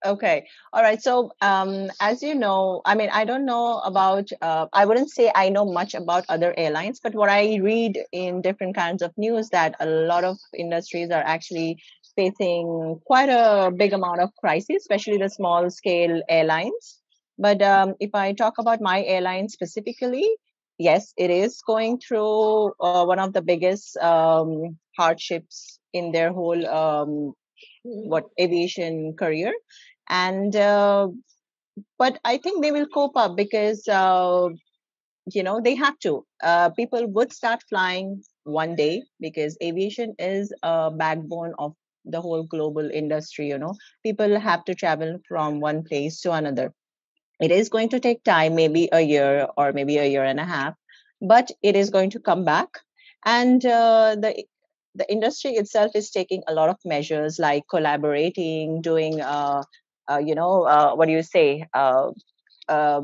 Okay. All right. So, as you know, I mean, I don't know about, I wouldn't say I know much about other airlines, but what I read in different kinds of news that a lot of industries are actually facing quite a big amount of crisis, especially the small scale airlines. But if I talk about my airline specifically, yes, it is going through one of the biggest hardships in their whole Mhm. what aviation career, and but I think they will cope up because they have to. People would start flying one day because aviation is a backbone of the whole global industry. People have to travel from one place to another. It is going to take time, maybe a year or maybe a year and a half, but it is going to come back. And the industry itself is taking a lot of measures like collaborating, doing, what do you say? Uh,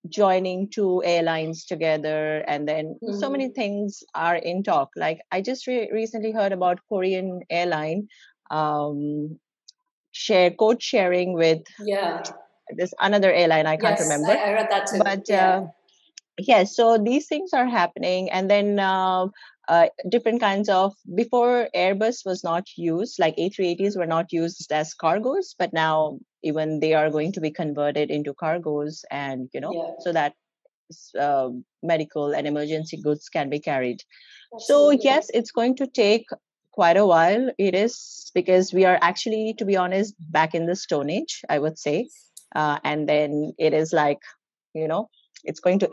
Joining two airlines together, and then so many Mhm. things are in talk. Like I just recently heard about Korean airline um, code sharing with Yeah. this another airline, I can't Yes, remember, I read that too. but Yeah. yes, so these things are happening, and then different kinds of, before Airbus was not used, like A380s were not used as cargos, but now even they are going to be converted into cargos, and Yeah. so that medical and emergency goods can be carried. So Absolutely. yes, it's going to take quite a while. It is because we are actually, to be honest, back in the Stone Age, I would say, and then it is like you know it's going to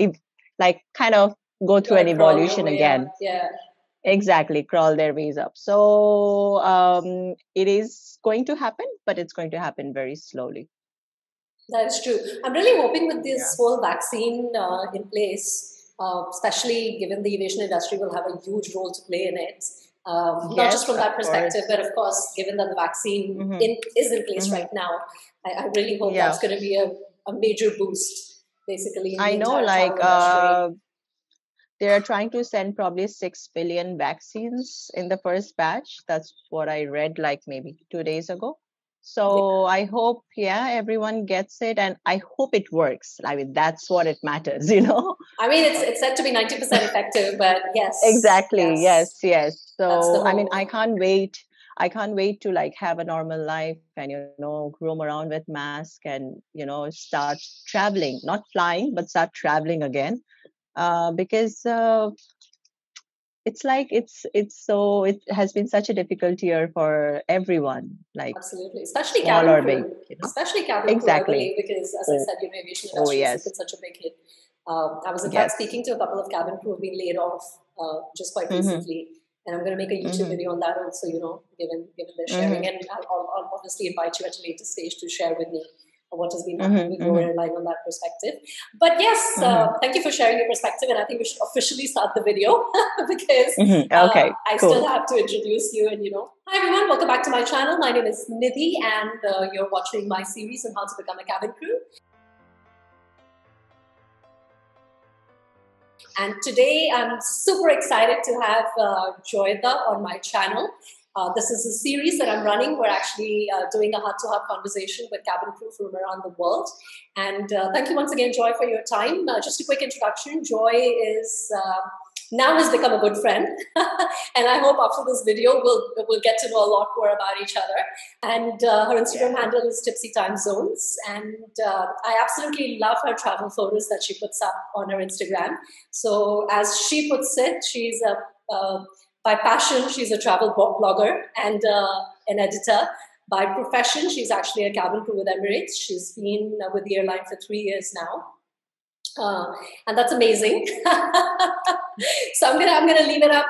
like kind of go through an Gotta crawl your evolution way again. up. Yeah. Exactly, crawl their ways up. So it is going to happen, but it's going to happen very slowly. That is true. I'm really hoping with Yeah. this whole vaccine in place, especially given the aviation industry will have a huge role to play in it. Not just Yes, from of that perspective, course. but of course, given that the vaccine Hmm. is in place Hmm. right now, I really hope Yeah, that's going to be a major boost, basically, in I the know. entire Like travel industry. they are trying to send probably 6 billion vaccines in the first batch. That's what I read, like maybe 2 days ago. Yeah. So I hope, yeah, everyone gets it, and I hope it works. I mean, that's what it matters. I mean, it's said to be 90% effective, but yes, Exactly. Yes, yes, yes. that's the So, I mean, hope. I can't wait. I can't wait to like have a normal life and roam around with mask and start traveling, not flying, but start traveling again. Because it's like it has been such a difficult year for everyone, like Absolutely, especially small cabin or big. crew. Especially cabin crew, I Exactly. believe, because as I Oh, said, aviation oh industry has taken yes, such a big hit. I was in fact yes. speaking to a couple of cabin crew who've been laid off just quite Mm-hmm. recently, and I'm going to make a YouTube Mm-hmm. video on that also. Given their sharing, Mm-hmm. and I'll obviously invite you at a later stage to share with me what has been happening with Mm-hmm. your Mm-hmm. airline on that perspective. But yes, Mm-hmm. thank you for sharing your perspective, and I think we should officially start the video because Mm-hmm. Okay, I cool. still have to introduce you. And hi everyone, welcome back to my channel. My name is Nidhi, and you're watching my series on how to become a cabin crew. And today I'm super excited to have Joyita on my channel. This is a series that I'm running. We're actually doing a heart-to-heart conversation with cabin crew from around the world. And thank you once again, Joy, for your time. Just a quick introduction. Joy is now has become a good friend, and I hope after this video we'll get to know a lot more about each other. And her Instagram Yeah. handle is Tipsy Time Zones, and I absolutely love her travel photos that she puts up on her Instagram. So, as she puts it, she's by passion, she's a travel blogger and an editor. By profession, she's actually a cabin crew with Emirates. She's been with the airline for 3 years now. And that's amazing. So I'm gonna leave it up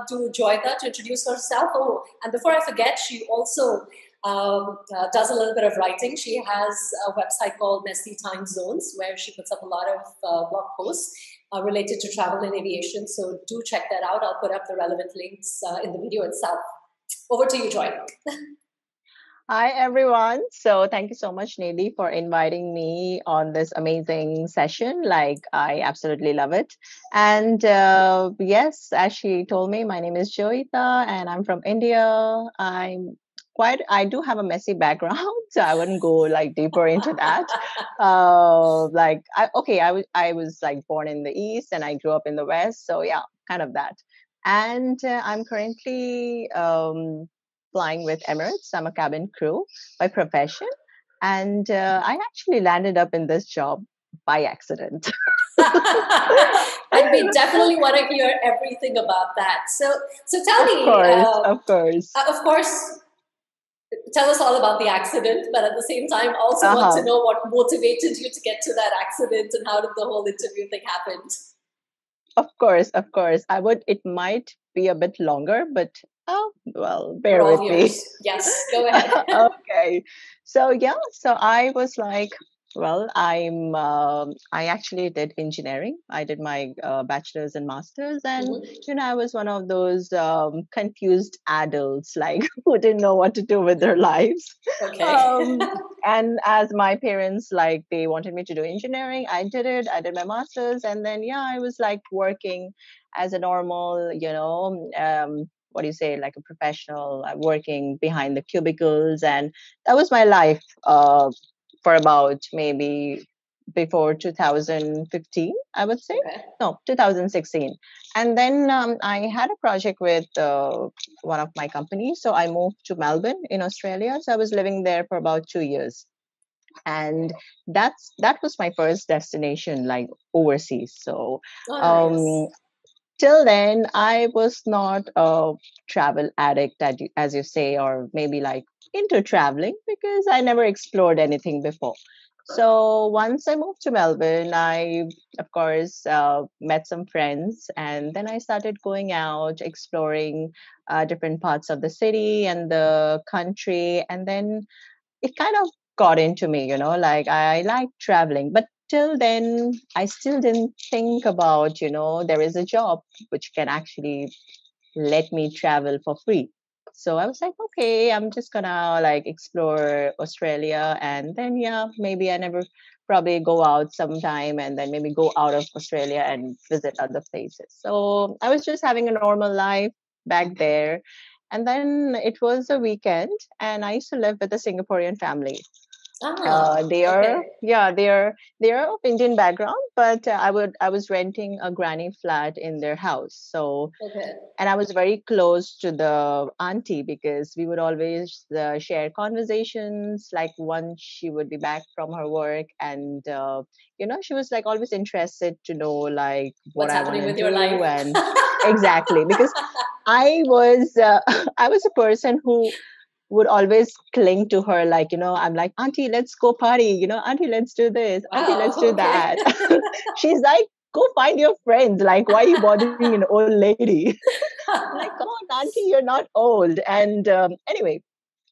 to Joyita to introduce herself. Oh, and before I forget, she also does a little bit of writing. She has a website called Messy Time Zones where she puts up a lot of blog posts related to travel and aviation. So do check that out. I'll put up the relevant links in the video itself. Over to you, Joy. Hi, everyone. So, thank you so much, Nidhi, for inviting me on this amazing session. Like, I absolutely love it. And yes, as she told me, my name is Joita and I'm from India. I'm I do have a messy background, so I wouldn't go like deeper into that. I was like born in the East and I grew up in the West. So yeah, kind of that. And I'm currently flying with Emirates. I'm a cabin crew by profession. And I actually landed up in this job by accident. And we definitely want to hear everything about that. So tell Of me, course, of course. of course, tell us all about the accident, but at the same time, also want to Uh-huh. know what motivated you to get to that accident and how did the whole interview thing happen. Of course, of course. I would, it might be a bit longer, but oh, well, We're bear all with me. ears. Yes, go ahead. Okay. So yeah, so I was like, well, I actually did engineering. I did my bachelor's and master's, and Hmm. I was one of those confused adults, like who didn't know what to do with their lives. Okay. Um, and as my parents, like, they wanted me to do engineering, I did it. I did my master's, and then yeah, I was like working as a normal, what do you say, like a professional, working behind the cubicles, and that was my life for about maybe before 2015, I would say. Okay. No, 2016. And then I had a project with one of my companies, so I moved to Melbourne in Australia. So I was living there for about 2 years, and that was my first destination, like overseas. So Oh, um, nice. till then I was not a travel addict, as you say, or maybe like into traveling, because I never explored anything before. So once I moved to Melbourne, I of course met some friends, and then I started going out exploring different parts of the city and the country, and then it kind of got into me, like I like traveling. But till then, I still didn't think about, there is a job which can actually let me travel for free. So I was like, okay, I'm just gonna like explore Australia, and then yeah, maybe I never probably go out sometime, and then maybe go out of Australia and visit other places. So I was just having a normal life back there. And then it was a weekend, and I used to live with a Singaporean family. Ah, They are, okay. yeah, they are of Indian background, but I was renting a granny flat in their house. So, Okay. and I was very close to the auntie because we would always share conversations. Like once she would be back from her work, and she was like always interested to know like what What's I want happening to with your life? do. And exactly, because I was I was a person who would always cling to her, like, I'm like, auntie, let's go party, auntie, let's do this, auntie, Wow, let's do okay. that. She's like, go find your friends, like, why are you bothering an old lady? I'm like, come on, auntie, you're not old. And anyway,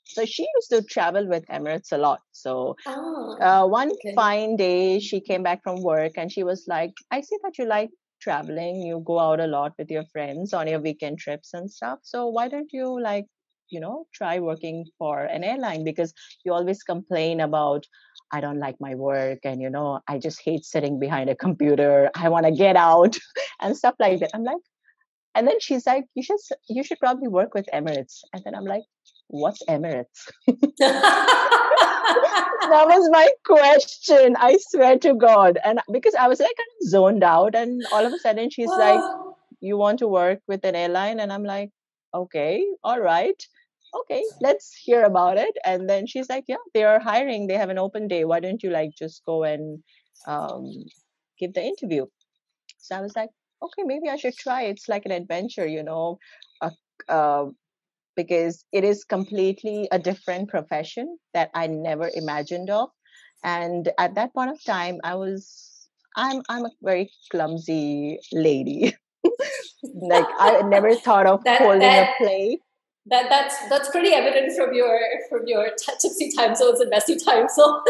so she used to travel with Emirates a lot. So Ah, one okay. fine day, she came back from work and she was like, I see that you like traveling. You go out a lot with your friends on your weekend trips and stuff. So why don't you like, try working for an airline? Because you always complain about, I don't like my work, and, I just hate sitting behind a computer. I want to get out and stuff like that. I'm like, and then she's like, you should probably work with Emirates. And then I'm like, what's Emirates? That was my question. I swear to God. And because I was like kind of zoned out, and all of a sudden she's like, Oh, you want to work with an airline? And I'm like, okay, all right. Okay, let's hear about it. And then she's like, yeah, they are hiring. They have an open day. Why don't you like just go and um, give the interview? So I was like, okay, maybe I should try. It's like an adventure, uh, uh, because it is completely a different profession that I never imagined of. And at that point of time, I'm a very clumsy lady. Like I never thought of that holding a that plate. that's pretty evident from your tipsy time zones and messy time zones.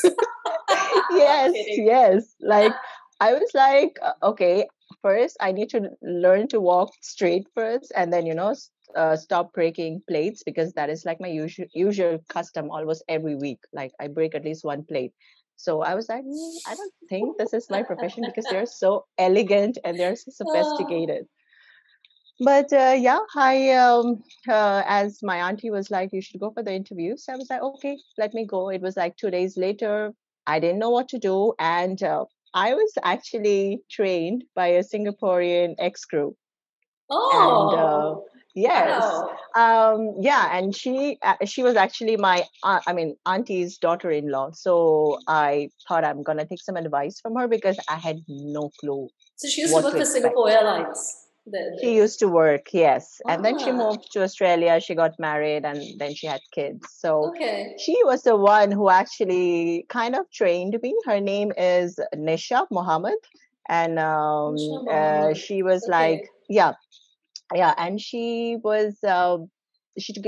Not Yes, kidding. yes. Like I was like, okay, first I need to learn to walk straight first, and then stop breaking plates, because that is like my usual custom almost every week. Like I break at least one plate. So I was like, I don't think this is my profession because they're so elegant and they're so Oh, sophisticated. But yeah, as my auntie was like, you should go for the interview. So I was like, okay, let me go. It was like 2 days later. I didn't know what to do. And I was actually trained by a Singaporean ex crew. And Oh, yes, wow. yeah, and she was actually my I mean auntie's daughter-in-law. So I thought I'm gonna take some advice from her because I had no clue So she used to what work to for expect. Singapore Airlines. She used to work, yes. And then she Ah, moved to Australia. She got married and then she had kids. So okay. she was the one who actually kind of trained me. Her name is Nisha Mohammed. And Usha Mohammed. she was like, Okay. yeah, yeah. And she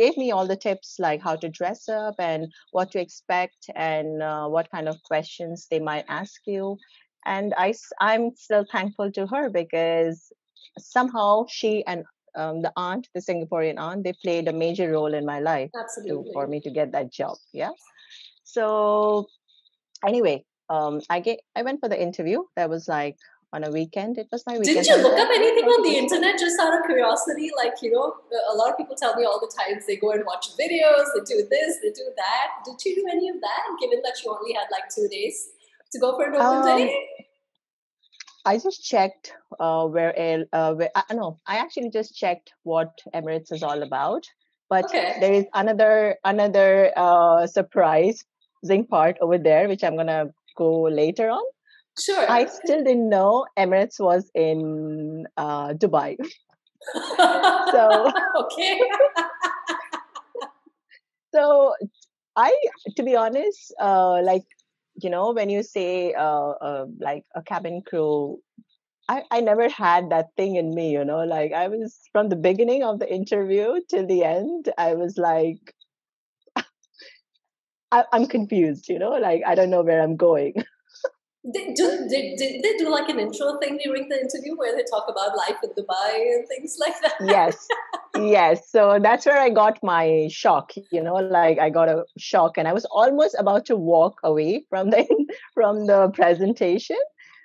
gave me all the tips like how to dress up and what to expect and what kind of questions they might ask you. And I'm still thankful to her because somehow she and the aunt, the Singaporean aunt, they played a major role in my life for Absolutely. me to get that job. Yeah. So anyway, I went for the interview. That was like on a weekend. It was my Didn't weekend. So I you was look like, up okay, anything let on me the just go. internet just out of curiosity? Like, a lot of people tell me all the times they go and watch videos, they do this, they do that. Did you do any of that, given that you only had like 2 days to go for an open day? Um, I just checked where no, I actually just checked what Emirates is all about. But Okay, there is another surprising part over there, which I'm gonna go later on. I sure. still didn't know Emirates was in Dubai. So Okay. so I, to be honest, like when you say like a cabin crew, I never had that thing in me, like I was from the beginning of the interview till the end, I was like, I'm confused, like I don't know where I'm going. Did they do like an intro thing during the interview where they talk about life in Dubai and things like that? Yes. Yes. So that's where I got my shock, like I got a shock and I was almost about to walk away from the from the presentation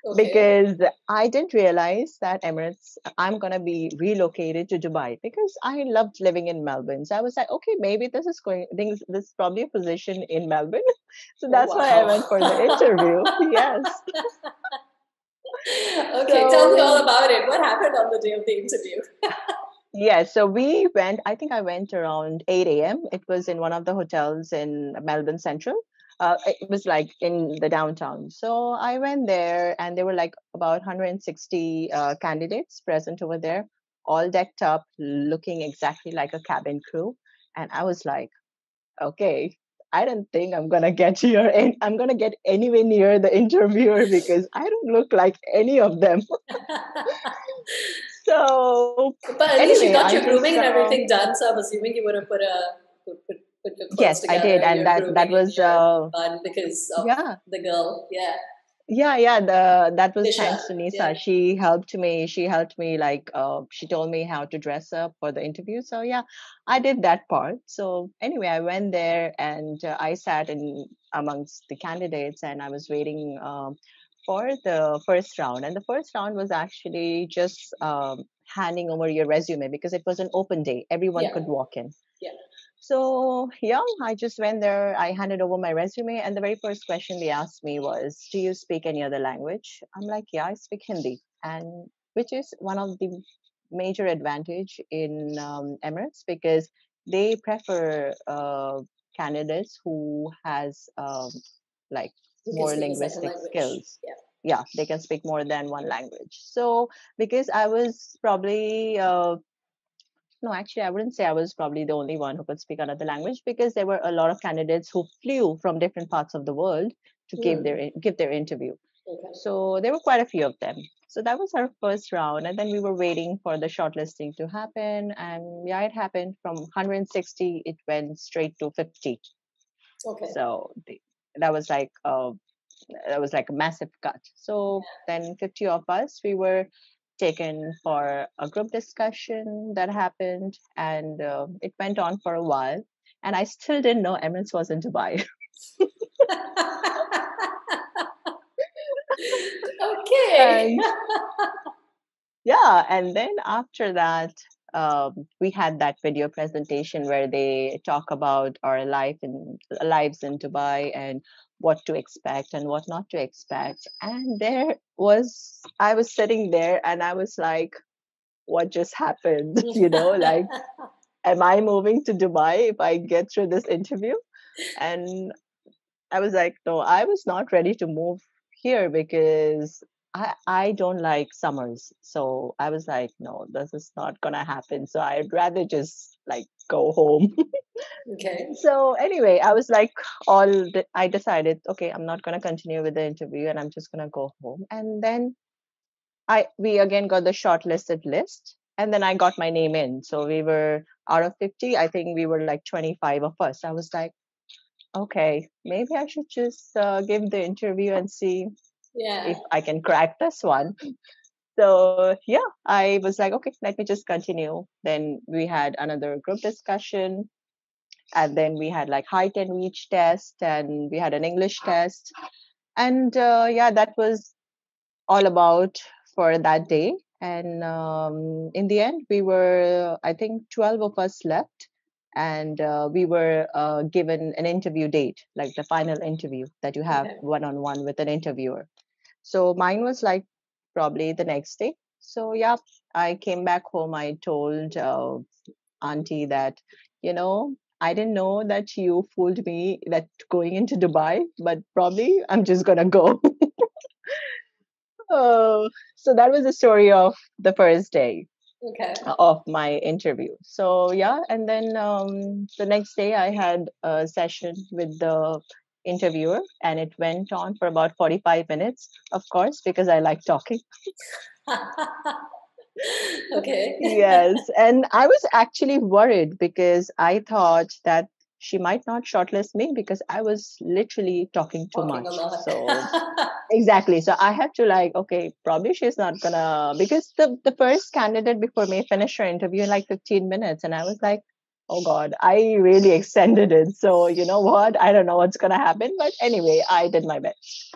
Okay. because I didn't realize that Emirates, I'm going to be relocated to Dubai because I loved living in Melbourne. So I was like, okay, maybe this is probably a position in Melbourne. So Oh, that's why I went for the wow. interview. Yes. Okay, tell me all So about it. What happened on the day of the interview? yeah, so we went, I think I went around 8 a.m. It was in one of the hotels in Melbourne Central. It was like in the downtown. So I went there and there were like about 160 candidates present over there, all decked up, looking exactly like a cabin crew. And I was like, okay, I don't think I'm gonna get here and I'm gonna get anywhere near the interviewer because I don't look like any of them. So But at least you anyway, got I your just grooming and everything done, so I'm assuming you would have put your clothes yes, I did, together, and your that grooming and was your bun because of yeah, the girl. Yeah. yeah. That was Nisha. thanks to Yeah. Nisa. She helped me. She helped me like she told me how to dress up for the interview. So yeah, I did that part. So anyway, I went there and I sat in amongst the candidates and I was waiting for the first round. And the first round was actually just handing over your resume because it was an open day. Everyone Yeah. could walk in. Yeah. So, yeah, I just went there. I handed over my resume, and the very first question they asked me was, do you speak any other language? I'm like, yeah, I speak Hindi, and which is one of the major advantage in Emirates because they prefer candidates who has like You can more speak a second linguistic language. skills. Yeah. Yeah, they can speak more than one language. So, because I was probably no, actually, I wouldn't say I was probably the only one who could speak another language because there were a lot of candidates who flew from different parts of the world to Hmm. give their interview. Okay. So there were quite a few of them. So that was our first round, and then we were waiting for the shortlisting to happen. And yeah, it happened. From 160, it went straight to 50. Okay. So that was like that was like a massive cut. So then 50 of us, we were taken for a group discussion that happened, and it went on for a while. And I still didn't know Emirates was in Dubai. Okay. And yeah, and then after that, we had that video presentation where they talk about our lives in Dubai and what to expect and what not to expect. And I was sitting there and I was like, what just happened? Like, am I moving to Dubai if I get through this interview? And I was like, no, I was not ready to move here because I don't like summers. So I was like, no, this is not gonna happen. So I'd rather just like go home. Okay. So anyway, I was like, I decided, okay, I'm not gonna continue with the interview and I'm just gonna go home. And then we again got the shortlisted list. And then I got my name in. So we were out of 50, I think we were like 25 of us. I was like, okay, maybe I should just give the interview and see Yeah. if I can crack this one. So, yeah, I was like, okay, let me just continue. Then we had another group discussion, and then we had like height and reach test, and we had an English test. And yeah, that was all about for that day. And in the end, we were, I think, 12 of us left. And we were given an interview date, like the final interview that you have Okay. one on one with an interviewer. So mine was like probably the next day. So, yeah, I came back home. I told Auntie that, I didn't know that you fooled me that going into Dubai, but probably I'm just going to go. Oh, so that was the story of the first day Okay. of my interview. So yeah, and then the next day I had a session with the interviewer, and it went on for about 45 minutes, of course, because I like talking. Okay. Yes, and I was actually worried because I thought that she might not shortlist me because I was literally talking too Talking a much. lot. So exactly. So I had to like, okay, probably she's not gonna because the first candidate before me finished her interview in like 15 minutes, and I was like, oh God, I really extended it. So you know what? I don't know what's gonna happen, but anyway, I did my best.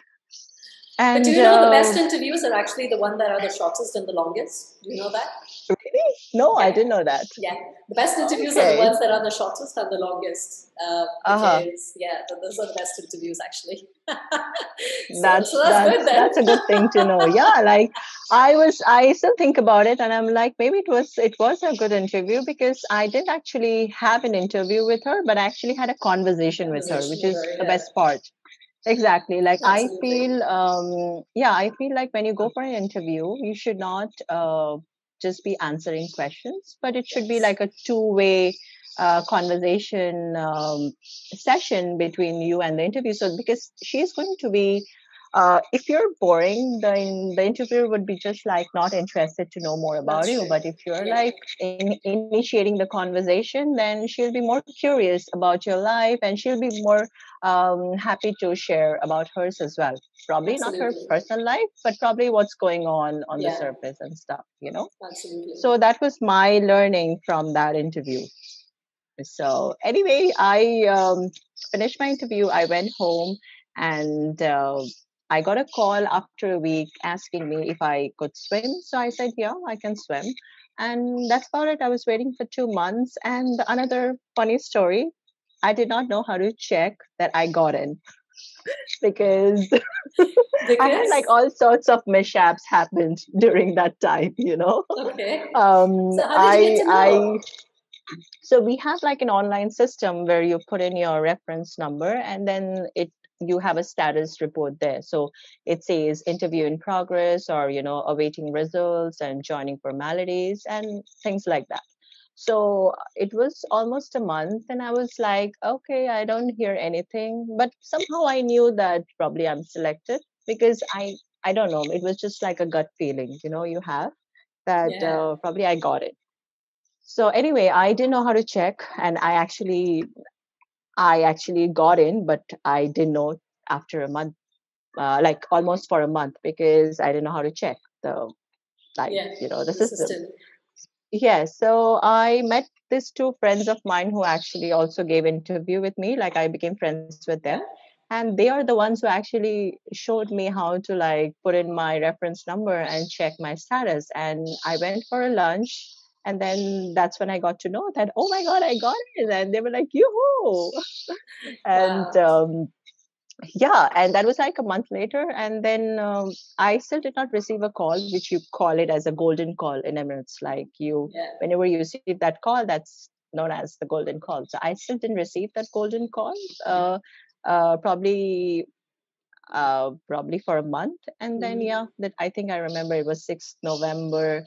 But do And you know the best interviews are actually the one that are the shortest and the longest? Do you know that? really, no, I Yeah. didn't know that. Yeah. The best interviews are the Okay. ones that are the shortest and the longest. Uh huh. Because yeah, those are the best interviews actually. so That's so that's that's good then. that's a good thing to know. Yeah, like I still think about it and I'm like maybe it was a good interview because I didn't actually have an interview with her, but I actually had a conversation with her, Conversation which with is her, the yeah. best part. Exactly. Like I Absolutely. feel yeah, I feel like when you go for an interview, you should not just be answering questions, but it should be Yes. like a two-way conversation session between you and the interview. So because she's going to be if you're boring, the interviewer would be just like not interested to know more about That's you. true. But if you're Yeah. like initiating the conversation, then she'll be more curious about your life and she'll be more happy to share about hers as well. Probably not her Absolutely. personal life, but probably what's going on the Yeah. surface and stuff. Absolutely. So that was my learning from that interview. So anyway, I finished my interview. I went home and I got a call after a week asking me if I could swim. So I said, yeah, I can swim. And that's about it. I was waiting for 2 months. And another funny story, I did not know how to check that I got in because I had like Because all sorts of mishaps happened during that time. okay. Um, So how did you get I to I know? so we have like an online system where you put in your reference number and then you have a status report there. So it says interview in progress or awaiting results and joining formalities and things like that. So it was almost a month and I was like, okay, I don't hear anything, but somehow I knew that probably I'm selected because I don't know, it was just like a gut feeling, you have that Yeah. probably I got it. So anyway, I didn't know how to check, and I actually got in, but I didn't know after a month, like almost for a month, because I didn't know how to check the like Yeah. the The system. system. Yes, so I met these two friends of mine who actually also gave interview with me. Like I became friends with them, Yeah. and they are the ones who actually showed me how to like put in my reference number and check my status. And I went for a lunch And then that's when I got to know that, oh my God, I got it. And they were like, yoo-hoo. And Wow. yeah, and that was like a month later. And then I still did not receive a call, which you call it as a golden call in Emirates. Like you, Yeah. whenever you receive that call, that's known as the golden call. So I still didn't receive that golden call. Probably probably for a month. And then Mhm. yeah, that I think I remember it was 6th November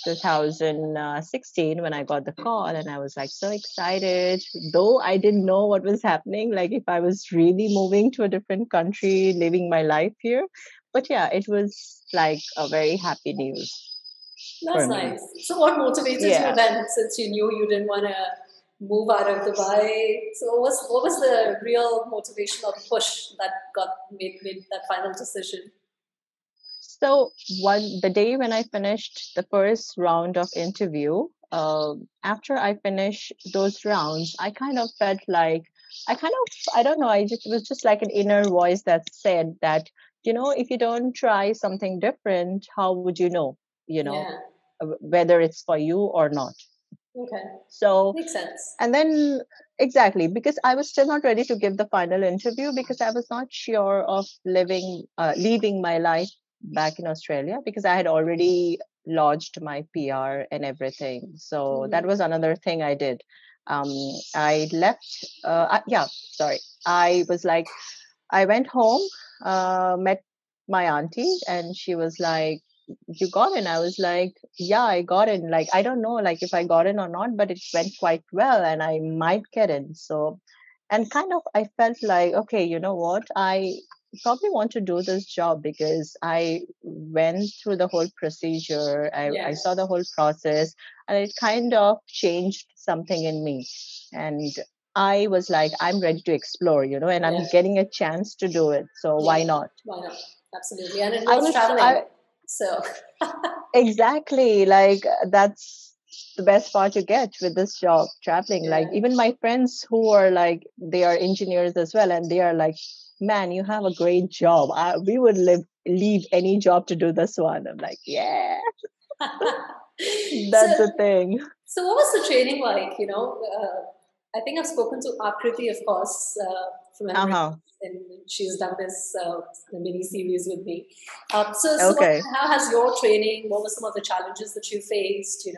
2016 when I got the call, and I was like so excited, though I didn't know what was happening, like if I was really moving to a different country, living my life here. But yeah, it was like a very happy news for That's me. nice. So, what motivated you Yeah. then, since you knew you didn't want to move out of Dubai? So, what was the real motivation or push that got made that final decision? So the day when I finished the first round of interview, after I finished those rounds, I kind of felt like I don't know, I just it was just like an inner voice that said that, if you don't try something different, how would you know, you know, Yeah. whether it's for you or not. Okay. So Makes sense. and then exactly, because I was still not ready to give the final interview because I was not sure of leaving my life back in Australia because I had already lodged my PR and everything. So that Hmm. was another thing I did. Um, I left. Yeah, sorry. I was like, I went home, met my auntie, and she was like, "You got in?" I was like, "Yeah, I got in. Like, I don't know, like if I got in or not, but it went quite well, and I might get in." So, and kind of, I felt like, okay, you know what? I probably want to do this job because I went through the whole procedure. I Yeah. saw the whole process, and it kind of changed something in me. And I was like, I'm ready to explore, and I'm Yeah. getting a chance to do it. So Yeah. why not? Why not? Absolutely. And it I involves was, traveling. I So, exactly like that's the best part you get with this job, traveling. Like yeah. even my friends who are like, they are engineers as well, and they are like, man, you have a great job. We would leave any job to do this one. I'm like, yeah, so, that's the thing. So, what was the training like? I think I've spoken to Akriti, of course, from Emirates, Uh-huh. and she's done this the mini series with me. Okay. How has your training? What were some of the challenges that you faced?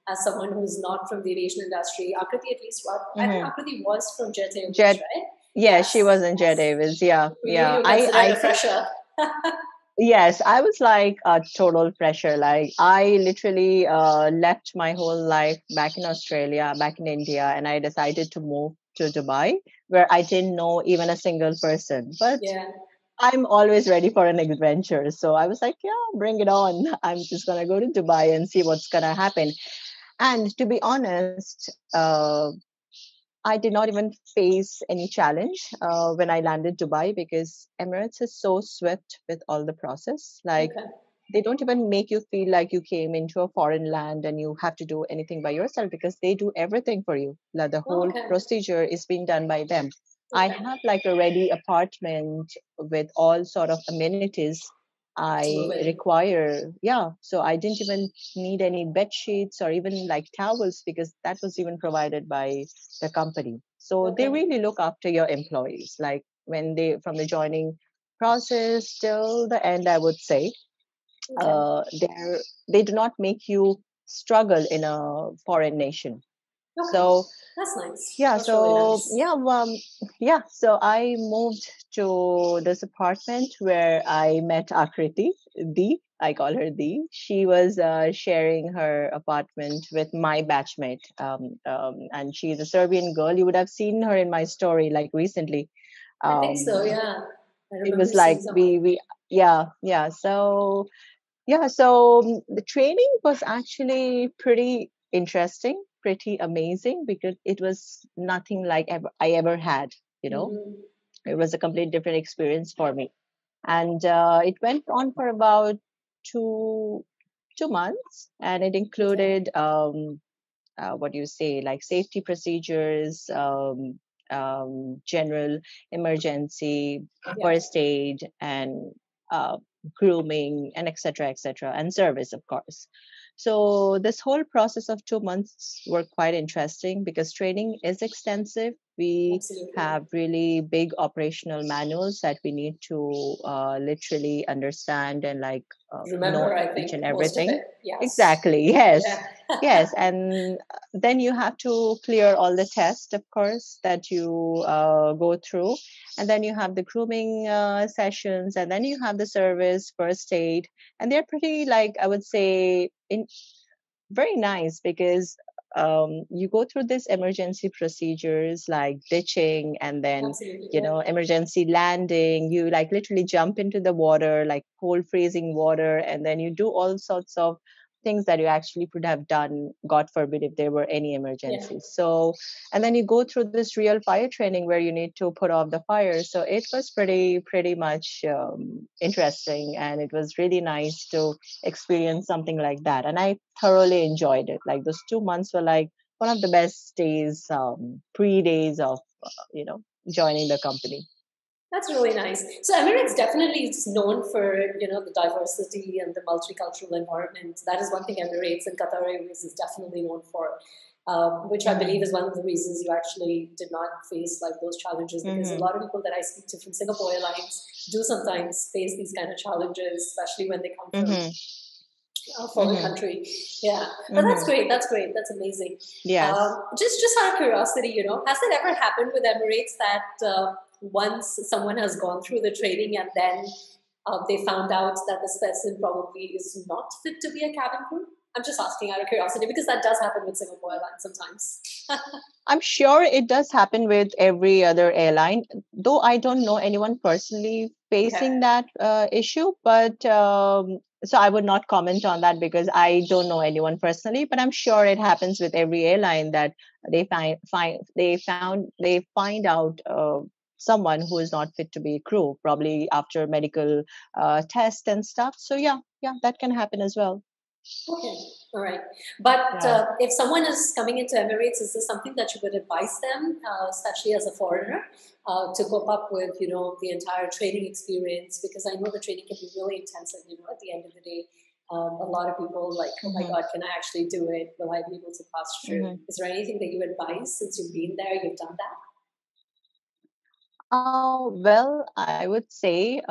As someone who's not from the aviation industry, Akriti, at least, I think Hmm. Akriti was from Jet Airways, Jet. right? Yeah, Yes, she was in Jet yes. Airways. Yeah, yeah. You I considered I a think fresher. yes, I was like a total fresher. Like I literally left my whole life back in Australia, back in India, and I decided to move to Dubai, where I didn't know even a single person. But Yeah. I'm always ready for an adventure. So I was like, yeah, bring it on. I'm just gonna go to Dubai and see what's gonna happen. And to be honest, I did not even face any challenge when I landed Dubai because Emirates is so swift with all the process. Like Okay. they don't even make you feel like you came into a foreign land and you have to do anything by yourself because they do everything for you. Like the whole Okay. procedure is being done by them. I Okay. have like a ready apartment with all sort of amenities To move I in. require. Yeah, so I didn't even need any bed sheets or even like towels because that was even provided by the company. So they Okay. really look after your employees, like when they from the joining process till the end, I would say Okay. they do not make you struggle in a foreign nation. Okay. So That's nice. yeah, That's really so nice. yeah, yeah. So I moved to this apartment where I met Akriti. I call her Di. She was sharing her apartment with my batchmate, and she's a Serbian girl. You would have seen her in my story like recently. I think so, Um, yeah. I it remember was seeing like someone. yeah. So yeah, so the training was actually pretty interesting, pretty amazing because it was nothing like I ever had, you know. Hmm. It was a complete different experience for me. And it went on for about two 2 months, and it Okay. included what do you say, like safety procedures, general emergency, Yeah. first aid, and uh, grooming, and etc., etc., and service, of course. So this whole process of 2 months were quite interesting because training is extensive. We Absolutely. have really big operational manuals that we need to literally understand and like know Remember, I each think, and most of everything. it. Yes. Exactly. Yes. Yeah. Yes. And then you have to clear all the tests, of course, that you go through. And then you have the grooming sessions, and then you have the service, first aid. And they're pretty, like, I would say, very nice because you go through this emergency procedures like ditching and then Absolutely. Yeah. emergency landing. You like literally jump into the water, like cold freezing water, and then you do all sorts of things that you actually could have done, god forbid, if there were any Yeah. emergencies. So and then you go through this real fire training where you need to put off the fire. So it was pretty much interesting, and it was really nice to experience something like that. And I thoroughly enjoyed it. Like those 2 months were like one of the best days, pre-days of, joining the company. That's really nice. So Emirates definitely is known for the diversity and the multicultural environment. That is one thing Emirates and Qatar Airways is definitely known for, which I believe Mm-hmm. is one of the reasons you actually did not face like those challenges. Because a Mm-hmm. lot of people that I speak to from Singapore Airlines do sometimes face these kind of challenges, especially when they come from Mm-hmm. a foreign Mm-hmm. country. Yeah, but that's Mm-hmm. great. That's great. That's amazing. Yes. Just out of curiosity, has it ever happened with Emirates that once someone has gone through the training and then they found out that this person probably is not fit to be a cabin crew? I'm just asking out of curiosity because that does happen with Singapore Airlines sometimes. I'm sure it does happen with every other airline, though I don't know anyone personally Okay. facing that issue. But so I would not comment on that because I don't know anyone personally. But I'm sure it happens with every airline that they find out someone who is not fit to be crew, probably after medical test and stuff. So yeah, that can happen as well. Okay, all right. But Yeah. if someone is coming into Emirates, is this something that you would advise them, especially as a foreigner, to cope up with, the entire training experience? Because I know the training can be really intensive. At the end of the day, a lot of people like, oh my Hmm. God, can I actually do it? Will I be able to pass through? Hmm. Is there anything that you advise since you've been there, you've done that? Well, I would say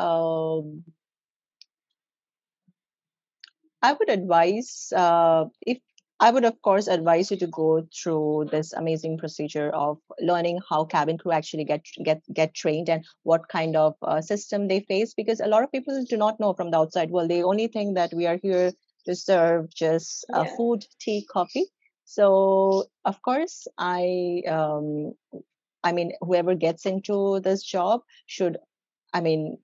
I would advise if I would of course advise you to go through this amazing procedure of learning how cabin crew actually get trained and what kind of system they face, because a lot of people do not know from the outside world. They only think that we are here to serve just Yeah. food, tea, coffee. So of course I mean whoever gets into this job should, I mean,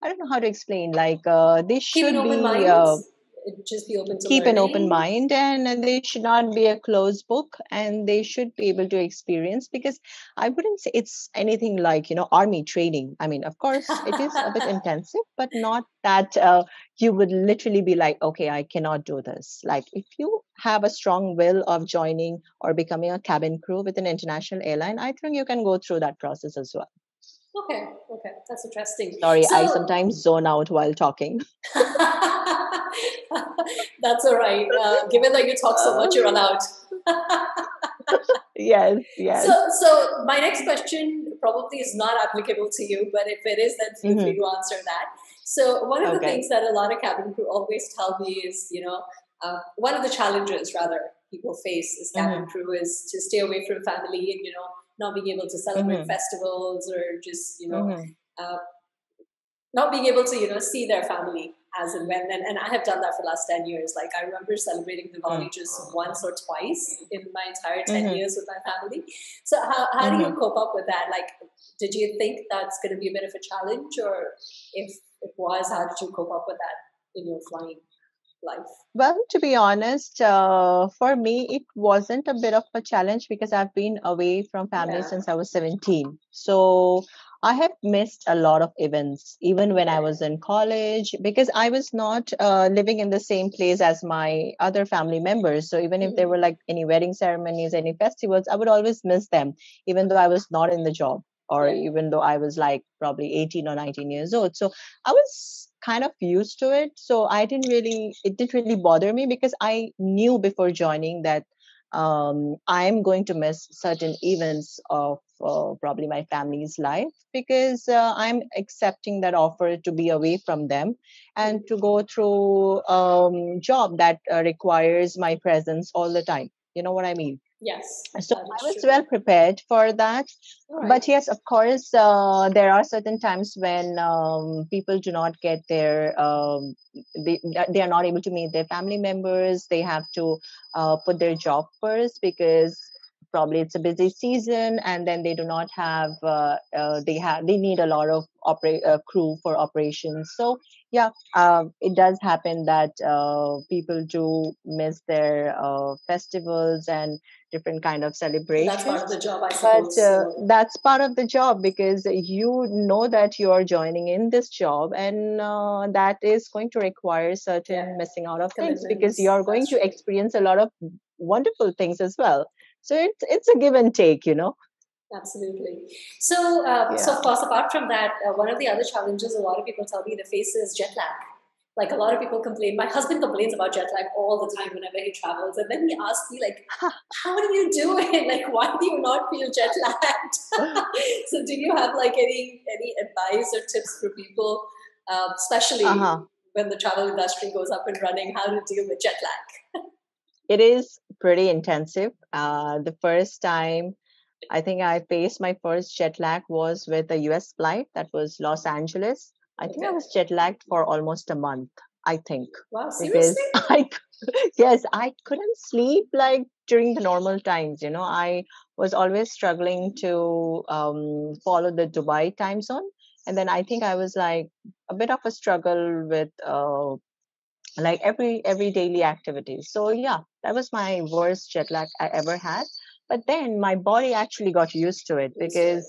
I don't know how to explain. Like they Keep an should open be mind. Just be open to keep an open learning. mind, and they should not be a closed book, and they should be able to experience, because I wouldn't say it's anything like army training. I mean, of course it is a bit intensive, but not that you would literally be like, okay, I cannot do this. Like if you have a strong will of joining or becoming a cabin crew with an international airline, I think you can go through that process as well. Okay, okay, that's interesting. Sorry, I So sometimes zone out while talking. that's all right. Given that you talk so much, you're allowed. Yes, yes. So my next question probably is not applicable to you, but if it is, then feel free Hmm. to answer that. So one of the Okay. things that a lot of cabin crew always tell me is, one of the challenges rather people face as cabin Hmm. crew is to stay away from family and not being able to celebrate Hmm. festivals or just Hmm. uh, not being able to see their family as and when, and I have done that for the last 10 years. Like I remember celebrating Diwali just once or twice in my entire 10 Hmm. years with my family. So how do you Hmm. cope up with that? Like, did you think that's going to be a bit of a challenge, or if it was, how did you cope up with that in your flying life? Well, to be honest, for me, it wasn't a bit of a challenge because I've been away from family Yeah. since I was 17. So I have missed a lot of events, even when I Okay. was in college, because I was not living in the same place as my other family members. So even if there were Mhm. like any wedding ceremonies, any festivals, I would always miss them, even though I was not in the job, or Yeah. even though I was like probably 18 or 19 years old. So I was kind of used to it. So it didn't really bother me because I knew before joining that I'm going to miss certain events of probably my family's life, because I'm accepting that offer to be away from them and to go through job that requires my presence all the time. You know what I mean? Yes, So that I is was true. well prepared for that. All right. But yes, of course, there are certain times when people do not get their they are not able to meet their family members. They have to put their job first, because probably it's a busy season, and then they do not have they need a lot of crew for operations. So yeah, it does happen that people do miss their festivals and different kind of That's part of the celebrations. job, I But suppose. So that's part of the job, because you know that you are joining in this job, and that is going to require yeah, certain missing out of things, because you commitments. are going That's to true. experience a lot of wonderful things as well. So it's a give and take, you know. Absolutely. So Yeah. of course, apart from that, one of the other challenges a lot of people tell me they face is jet lag. Like a lot of people complain. My husband complains about jet lag all the time whenever he travels, and then he asks me like, "How do you do it? Like, why do you not feel jet lagged?" So, do you have like any advice or tips for people, especially Uh-huh. when the travel industry goes up and running, how to deal with jet lag? It is pretty intensive. The first time I think I faced my first jet lag was with a US flight that was Los Angeles. I think I Okay. was jet lagged for almost a month, I think, Wow. Seriously? because yes, I couldn't sleep like during the normal times. You know, I was always struggling to follow the Dubai time zone. And then I think I was like a bit of a struggle with like every daily activity. So yeah, that was my worst jet lag I ever had. But then my body actually got used to it, Used to it. because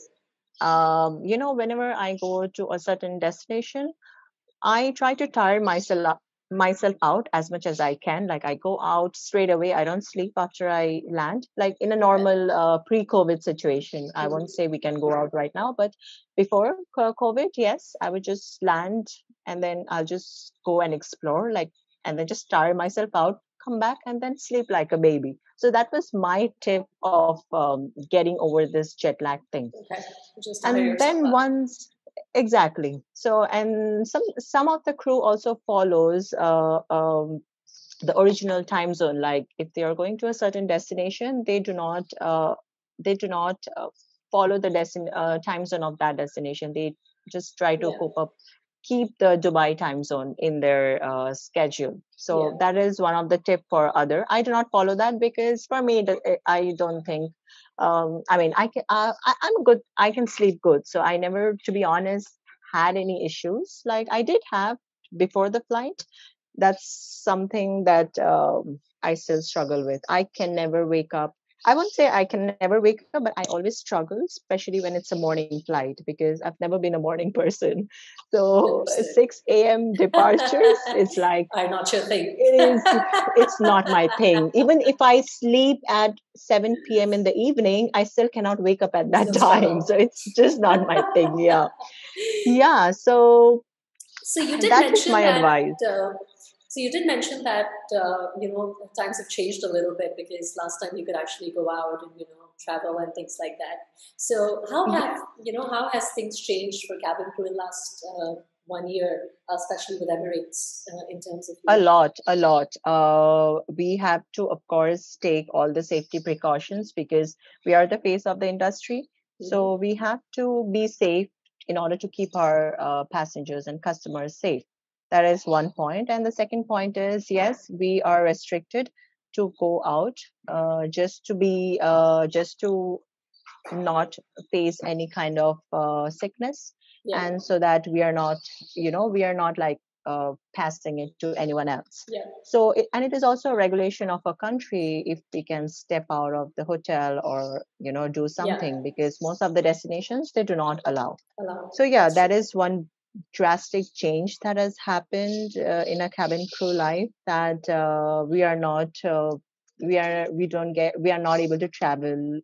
whenever I go to a certain destination, I try to tire myself out as much as I can. Like I go out straight away. I don't sleep after I land. Like in a Okay. normal pre-COVID situation, I won't Mhm. say we can go out right now, but before COVID, yes, I would just land and then I'll just go and explore, like, and then just tire myself out, come back, and then sleep like a baby. So that was my tip of getting over this jet lag thing. Okay. Just tire And yourself then out. once, exactly, so, and some of the crew also follows the original time zone. Like if they are going to a certain destination, they do not follow the time zone of that destination. They just try to Yeah. keep the Dubai time zone in their schedule. Yeah. So that is one of the tip for other. I do not follow that, because for me, I don't think. I mean, I'm good. I can sleep good. So I never, to be honest, had any issues. Like I did have before the flight. That's something that I still struggle with. I can never wake up. I won't say I can never wake up, but I always struggle, especially when it's a morning flight, because I've never been a morning person. So Understood. 6 a.m. departures, it's like Are not your thing. it is. It's not my thing. Even if I sleep at 7 p.m. in the evening, I still cannot wake up at that Still time. So struggle. it's just not my thing. Yeah, yeah. So So you did that is mention my that. advice. Uh, so you did mention that times have changed a little bit because last time you could actually go out and travel and things like that. So Yeah. how has things changed for cabin crew in last 1 year, especially with Emirates in terms of A lot, a lot. We have to, of course, take all the safety precautions, because we are the face of the industry. Mhm. So we have to be safe in order to keep our passengers and customers safe. That is one point. And the second point is, yes, we are restricted to go out just to not face any kind of sickness, Yeah, and so that we are not like passing it to anyone else. yeah, So and it is also a regulation of a country if we can step out of the hotel or do yeah. something, because most of the destinations they do not allow. Allow. So yeah, That's that true. is one drastic change that has happened in a cabin crew life, that we are not able to travel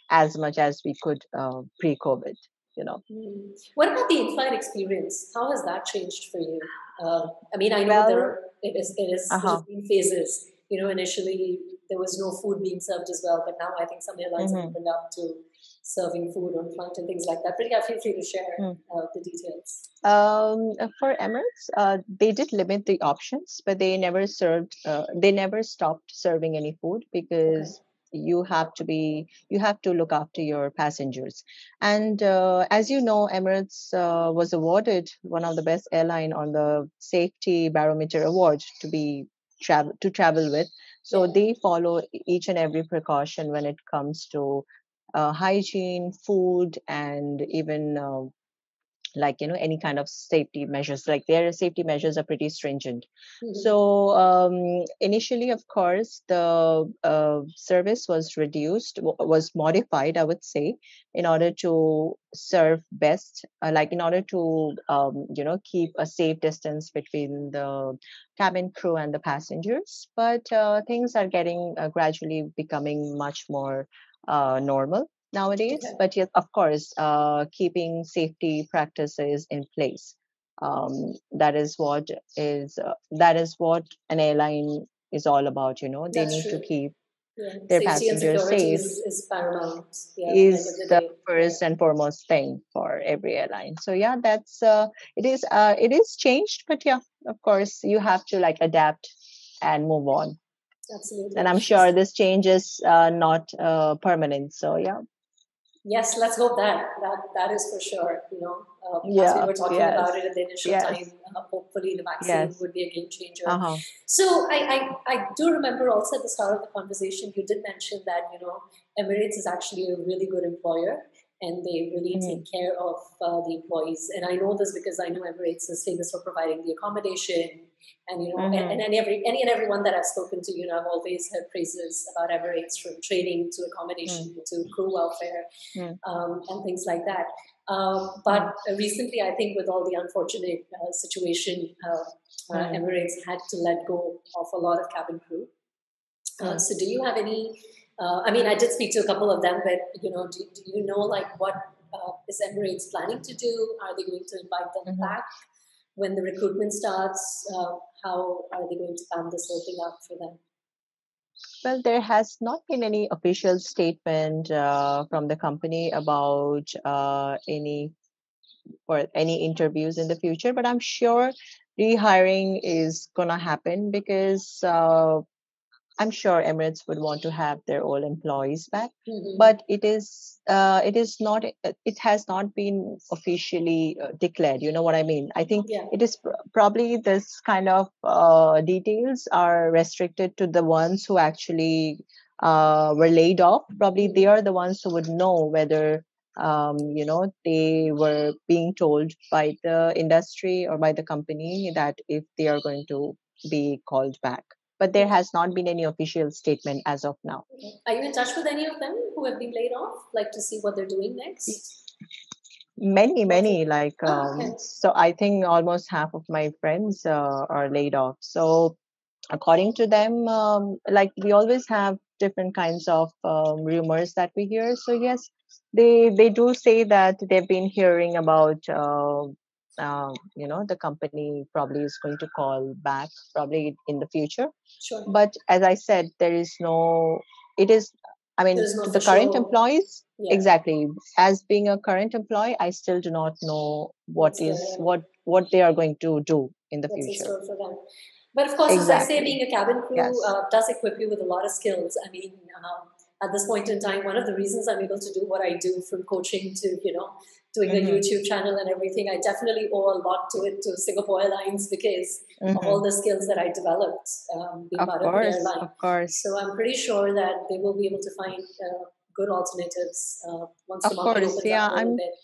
as much as we could pre-COVID. Mm. What about the in-flight experience? How has that changed for you? I mean, I know Well, it has uh-huh. been phases. Initially there was no food being served as well, but now I think some airlines have Mhm. opened up to serving food on flight and things like that. But yeah, feel free to share Mm. the details. For Emirates, they did limit the options, but they never stopped serving any food Okay. because you have to look after your passengers. And as you know, Emirates was awarded one of the best airline on the Safety Barometer Award to travel with. So Yeah. they follow each and every precaution when it comes to hygiene, food, and even like any kind of safety measures, like their safety measures are pretty stringent. Mm-hmm. So initially, of course, the service was was modified, I would say, in order to serve best, like in order to keep a safe distance between the cabin crew and the passengers. But things are getting gradually becoming much more normal nowadays. Okay. But yes, of course, keeping safety practices in place. That is what an airline is all about. They That's need to true. keep Yeah. their Safety and passengers security safe. is paramount. Yeah, at the end of Is the the day. Yeah. first and foremost thing for every airline. So yeah, that's it is changed, but yeah, of course, you have to like adapt and move on. And Absolutely. I'm sure this change is not permanent. So yeah. Yes, let's hope that is for sure. As we Yeah, were talking about it yes, at the initial time, yes, hopefully the vaccine yes. would be a game changer. Uh-huh. So I do remember also at the start of the conversation you did mention that Emirates is actually a really good employer and they really Hmm. take care of the employees. And I know this because I know Emirates is famous for providing the accommodation and Hmm. any and everyone that I've spoken to, I've always heard praises about Emirates, from training to Mm, accommodation to crew welfare, mm, and things like that. mm, But recently, I think with all the unfortunate situation, mm, Emirates had to let go of a lot of cabin crew. mm. So, do you have any? I mean, I did speak to a couple of them, but do you know like what is Emirates planning to do? Are they going to invite them Mhm. back when the recruitment starts? How are they going to plan this whole thing out for them? Well, there has not been any official statement from the company about any interviews in the future, but I'm sure rehiring is gonna happen because I'm sure Emirates would want to have their old employees back, Mm-hmm. but it has not been officially declared. You know what I mean? I think Yeah. it is probably this kind of details are restricted to the ones who actually were laid off. Probably they Mm-hmm. are the ones who would know whether they were being told by the industry or by the company that if they are going to be called back, but there Okay. has not been any official statement as of now. Okay. Are you in touch with any of them who have been laid off? Like to see what they're doing Y- next? Many, like Oh, okay. so I think almost half of my friends are laid off. So according to them, like we always have different kinds of rumors that we hear. So yes, they do say that they've been hearing about the company probably is going to call back probably in the future. Sure. But as I said, there is no it is I There mean, is no to the current official, employees, yeah, exactly, as being a current employee, I still do not know what's the what they are going to do in the what's in future. store for them. But of course, as I say, Exactly. being a cabin crew Yes. does equip you with a lot of skills. I mean, at this point in time, one of the reasons I'm able to do what I do, from coaching to doing a Hmm. YouTube channel and everything, I definitely owe a lot to it to Singapore Airlines because of all Hmm. the skills that I developed being Of part of the course, airline. of course, So I'm pretty sure that they will be able to find good alternatives once the of market course. opens up Yeah, a little bit.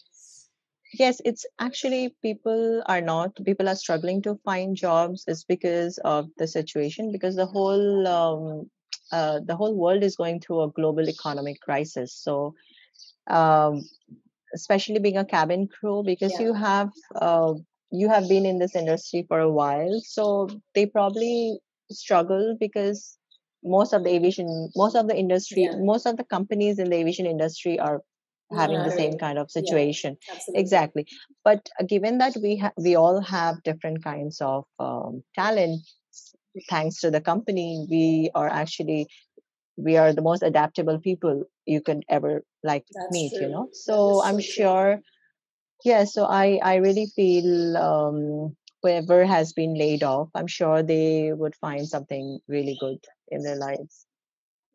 yes, it's actually people are struggling to find jobs is because of the situation, because the whole world is going through a global economic crisis. So um, especially being a cabin crew, because Yeah, you have been in this industry for a while, so they probably struggle because most of the industry, yeah, most of the companies in the aviation industry are having the same hiring. kind of Yeah, situation. absolutely. Exactly. But given that we all have different kinds of talent, thanks to the company, we are the most adaptable people you could ever like That's meet, true. That so is I'm so true. sure. Yeah, so I really feel whoever has been laid off, I'm sure they would find something really good in their lives.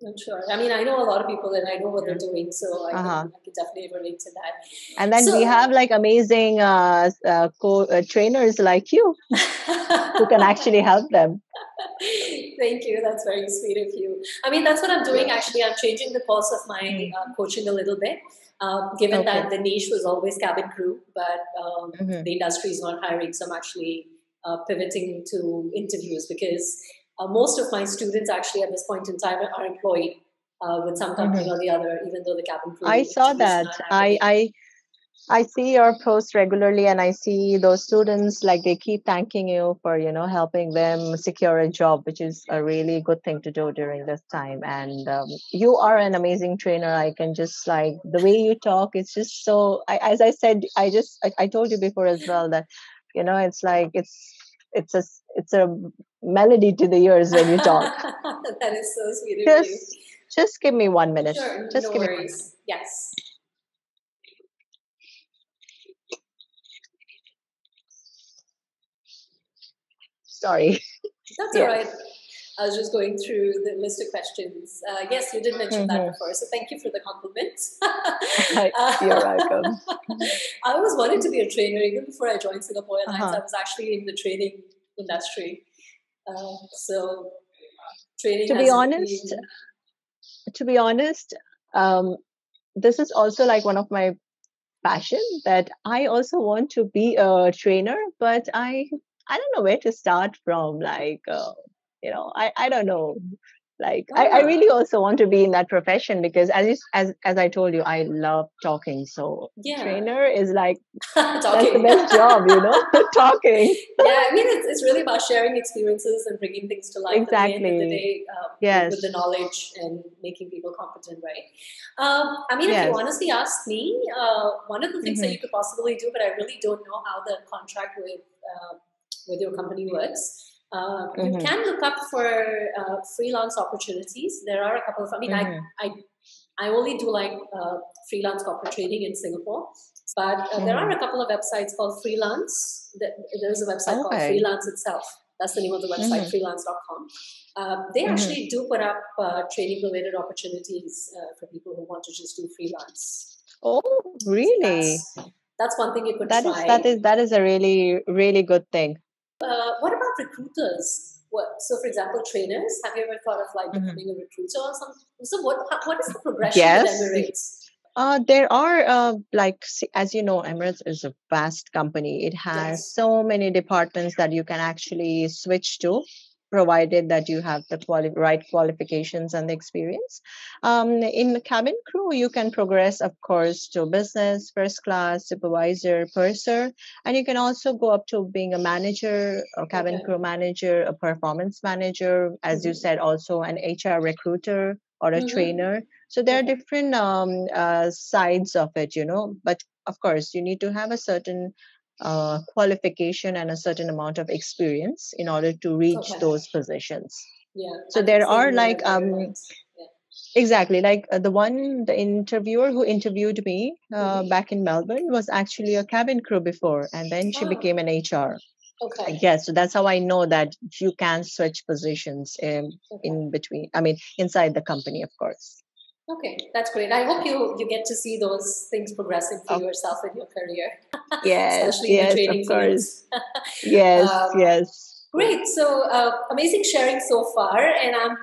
I'm sure. I mean, I know a lot of people and I know what they're Yeah. doing, so Uh-huh. I can definitely relate to that. And then we So, have like amazing trainers like you who can actually help them. thank you. That's very sweet of you. I mean, that's what I'm doing Yeah. actually. I'm changing the course of my Mm. coaching a little bit, given Okay. that the niche was always cabin crew, but Hmm. the industry is not hiring. So I'm actually pivoting to interviews because most of my students actually at this point in time are employed with some company Hmm. or the other, even though the cabin I crew saw interviews are that. not happening. I see your posts regularly, and I see those students like they keep thanking you for helping them secure a job, which is a really good thing to do during this time. And you are an amazing trainer. I can just like the way you talk. It's just so. As I said, I told you before as well that it's like it's a melody to the ears when you talk. That is so sweet of you. Just just give me 1 minute. Sure, Just no give me 1 minute. worries. Yes, Sorry. that's all Yeah. right. I was just going through the list of questions. Yes, you did mention that Hmm. before, so thank you for the compliment. You're welcome. I always wanted to be a trainer even before I joined Singapore Airlines. I Uh-huh. was actually in the training industry, so training To be has honest, been to be honest, um, this is also like one of my passion that I also want to be a trainer, but I don't know where to start from. Like, I don't know. Like, I ah, really also want to be in that profession because as I told you, I love talking. So yeah, trainer is like that's the talking. best job, talking. Yeah, I mean, it's really about sharing experiences and bringing things to life at the end of the Exactly. day with the Yes. knowledge and making people competent, right? I mean, if you Yes. honestly ask me, one of the things that Hmm. you could possibly do, but I really don't know how the contract with your company works. You Hmm. can look up for freelance opportunities. There are a couple of. I mean, Hmm. I I only do like freelance corporate trading in Singapore, but there are Hmm. a couple of websites called Freelance. There's a website called Okay. Freelance itself. That's the name of the website, Hmm. freelance.com. They Hmm. actually do put up training related opportunities for people who want to just do freelance. Oh, So really? that's one thing you could That is that try. is that is a really really good thing. What about recruiters? So, for example, trainers. Have you ever thought of like Hmm. becoming a recruiter or something? So, what is the progression with Yes. Emirates? There are as you know, Emirates is a vast company. It has Yes. so many departments that you can actually switch to, provided that you have the right qualifications and the experience. In the cabin crew, you can progress, of course, to business, first class, supervisor, purser, and you can also go up to being a manager, a cabin Okay. crew manager, a performance manager, as you Mm-hmm. said, also an HR recruiter or a Mm-hmm. trainer. So there are Okay. different sides of it. But of course, you need to have a certain qualification and a certain amount of experience in order to reach Okay. those positions. Yeah. So I think there are same with like Qatar Airlines. Yeah. exactly like the interviewer who interviewed me Mm-hmm. back in Melbourne was actually a cabin crew before, and then she Ah. became an HR. Okay. Yes, so that's how I know that you can switch positions Okay. in between. I mean, inside the company, of course. Okay. That's great. I hope you get to see those things progressing for Of yourself in your career, yes, especially in the yes, of training course. fields. Yes, um, yes. Great. So amazing sharing so far, and I'm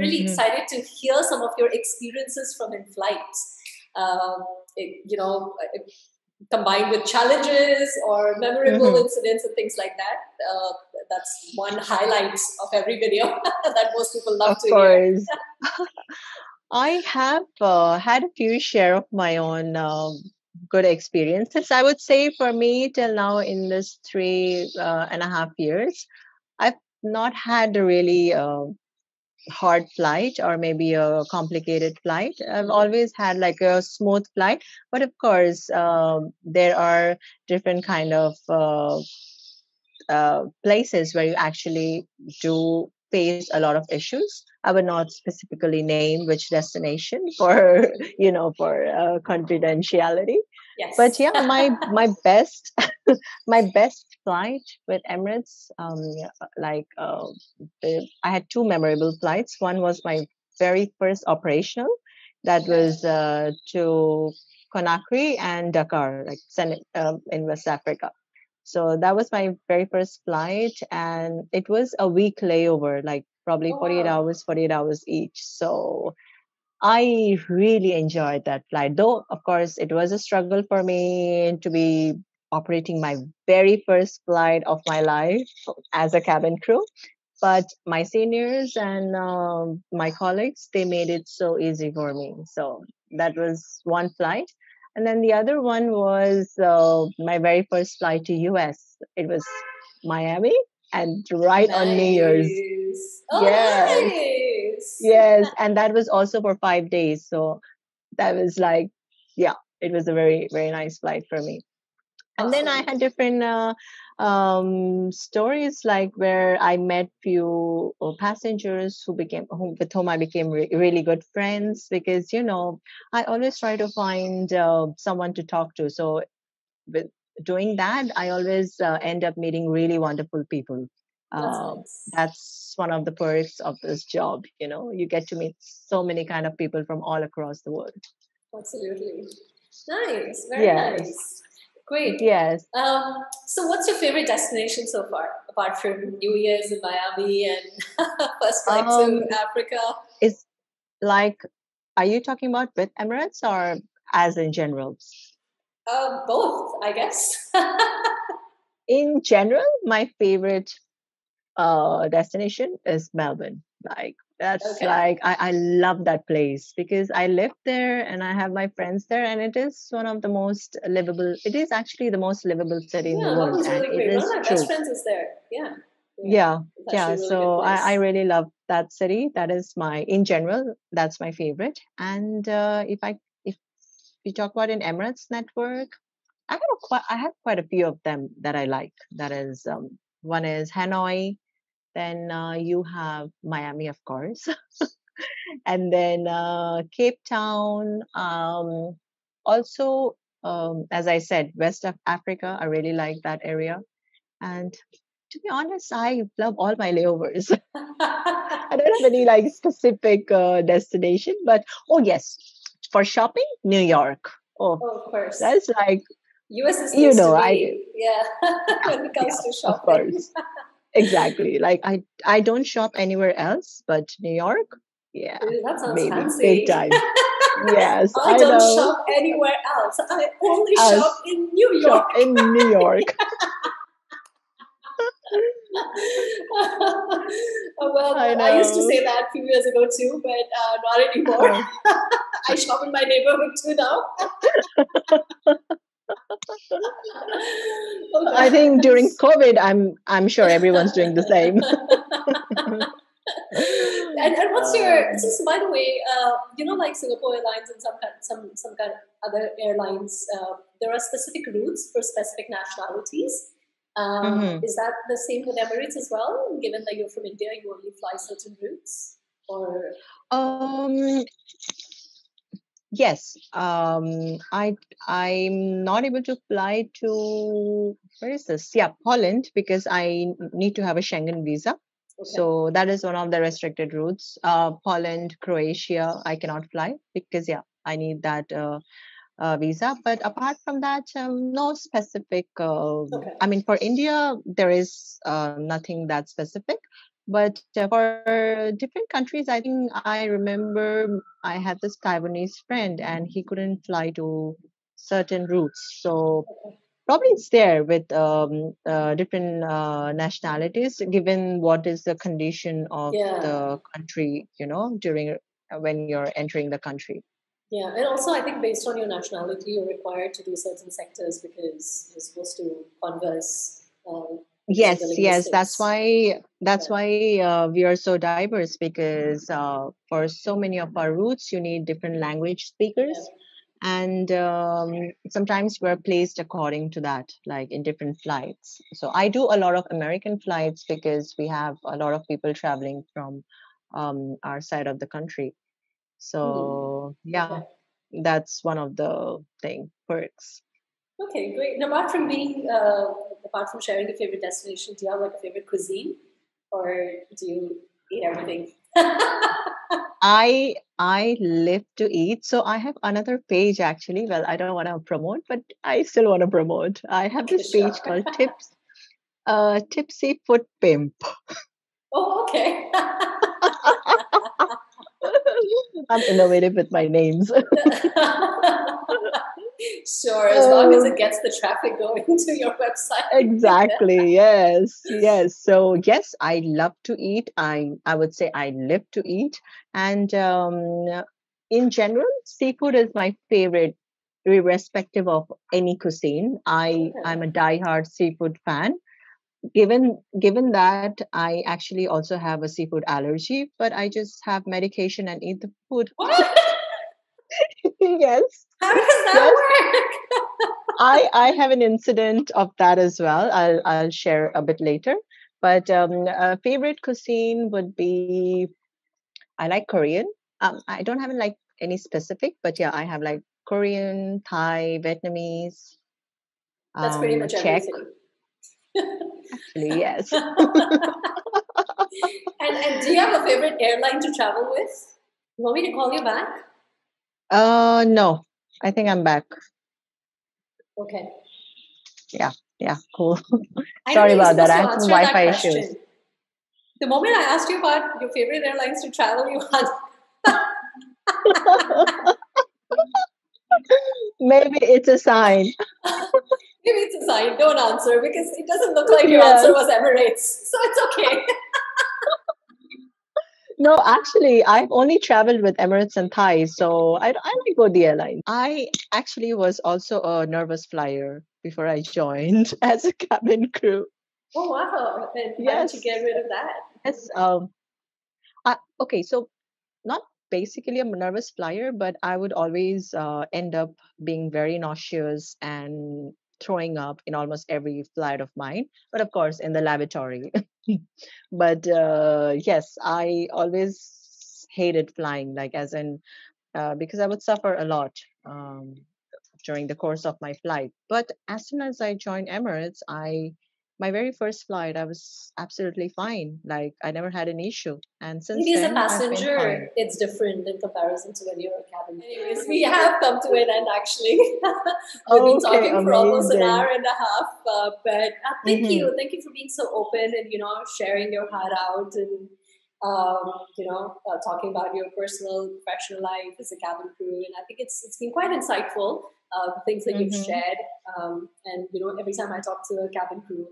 really Hmm. excited to hear some of your experiences from in flight. Um, combined with challenges or memorable Hmm. incidents and things like that. That's one highlight of every video that most people love Of to hear. course. I have had a few share of my own good experiences. I would say for me till now in this 3.5 years, I've not had a really hard flight or maybe a complicated flight. I've always had like a smooth flight, but of course, there are different kind of places where you actually do face a lot of issues. I would not specifically name which destination for for confidentiality. But Yes. yeah, my best my best flight with Emirates, yeah, like I had two memorable flights. One was my very first operational, that Okay. was to Conakry and Dakar, like in West Africa. So that was my very first flight, and it was a week layover, like probably Oh 48 wow. hours, 48 hours each. So I really enjoyed that flight, though, of course, it was a struggle for me to be operating my very first flight of my life as a cabin crew. But my seniors and my colleagues, they made it so easy for me. So that was one flight. And then the other one was my very first flight to US. It was Miami and right on New Year's. Nice. Oh, Yes, nice. yes. And that was also for 5 days. So that was like, yeah, it was a very, very nice flight for me. And then I Awesome. had different stories, like where I met few passengers with whom I became really good friends, because I always try to find someone to talk to. So with doing that, I always end up meeting really wonderful people. That's uh, nice. that's one of the perks of this job. You get to meet so many kind of people from all across the world. Absolutely. Nice. Very Yes, nice. Great. yes. So, what's your favorite destination so far, apart from New Year's in Miami and first flight to um Africa? is like, are you talking about with Emirates or as in general? Both, I guess. In general, my favorite destination is Melbourne. Like, that's Okay. like, I love that place because I live there and I have my friends there, and it is one of the most livable. It is actually the most livable city in the Yeah, world, Melbourne's and really it great. One of is my best true. friends is there. Yeah. Yeah. Yeah, It's actually yeah. a really good So I place. really love that city. That is in general, that's my favorite. And if we talk about an Emirates network, I have quite a few of them that I like. That is, one is Hanoi. Then you have Miami, of course, and then Cape Town. Also, as I said, West of Africa. I really like that area. And to be honest, I love all my layovers. I don't have any like specific destination, but oh yes, for shopping, New York. Oh, Oh, of course. that's like, US is place to I be. Yeah. yeah, When it comes yeah, to of shopping. course. Exactly. Like, I don't shop anywhere else, but New York, yeah, Ooh, that sounds maybe big fancy. time. Yes, I I don't know. shop anywhere else. I only shop Us in New shop York. in New York. Well, I I used to know. say that a few years ago too, but not anymore. I shop in my neighborhood too now. Oh I think God. during COVID, I'm sure everyone's doing the same. And what's your Um, so by the way, like Singapore Airlines and some kind of other airlines, there are specific routes for specific nationalities. mhm. Is that the same with Emirates as well? Given that you're from India, you only fly certain routes, or Um, yes. I'm not able to fly to, where is this? Yeah, Poland, because I need to have a Schengen visa. okay, So that is one of the restricted routes. Poland, Croatia, I cannot fly because, yeah, I need that visa. But apart from that, no specific. okay, I mean, for India, there is nothing that specific. But for different countries, I think I remember I had this Taiwanese friend and he couldn't fly to certain routes. So probably it's there with different nationalities, given what is the condition of yeah. the country, during when you're entering the country. Yeah, and also I think based on your nationality, you're required to do certain sectors because you're supposed to converse isn't the Yes, yes. That's linguistics. why that's Yeah. why we are so diverse because for so many of our routes, you need different language Yeah. speakers, and sometimes we're placed according to that, like in different flights. So I do a lot of American flights because we have a lot of people traveling from our side of the country. Hmm. So yeah, Okay. that's one of the thing perks. Okay, great. And apart from sharing your favorite destination, do you have like a favorite cuisine, or do you eat everything? I live to eat. So I have another page actually. Well, I don't want to promote, but I still want to promote. I have Okay, this sure. page called Tipsy Foot Pimp. Oh, okay. I'm innovative with my names. Sure, as long as Um, it gets the traffic going to your website. exactly. Yes. Yes. So yes, I love to eat. I would say I live to eat, and in general, seafood is my favorite, irrespective of any cuisine. I'm Okay. a diehard seafood fan. Given that I actually also have a seafood allergy, but I just have medication and eat the food. What? Yes. How does that Yes. work? I have an incident of that as well. I'll share a bit later. But favorite cuisine would be, I like Korean. I don't have like any specific, but yeah, I have like Korean, Thai, Vietnamese, That's pretty much Czech. everything. Actually, yes. And do you have a favorite airline to travel with? You want me to call you back? No, I think I'm back. Okay. Yeah, yeah, cool. I know Sorry you're about that. supposed I to had some answer that Wi-Fi issues. question. The moment I asked you about your favorite airlines to travel, you had Maybe it's a sign. maybe it's a sign. Don't answer because it doesn't look like your answer Yes. was Emirates. So it's okay. No, actually, I've only traveled with Emirates and Thai, so I like both the airlines. I actually was also a nervous flyer before I joined as a cabin crew. Oh wow! And how did you get Yes, rid of that? yes. Okay, so not basically a nervous flyer, but I would always end up being very nauseous and throwing up in almost every flight of mine. But of course, in the lavatory. But yes, I always hated flying, like as in because I would suffer a lot during the course of my flight. But as soon as I joined Emirates, my very first flight, I was absolutely fine. Like I never had an issue, and since Maybe as a then I've been passenger, fine. it's different in comparison to when you're a cabin. Anyways, we have come to an end actually. We've been Okay, talking for almost an amazing. hour and a half, but Hmm. thank you for being so open and sharing your heart out and talking about your personal professional life as a cabin crew. And I think it's been quite insightful. The things that you've Hmm. shared, and every time I talk to a cabin crew,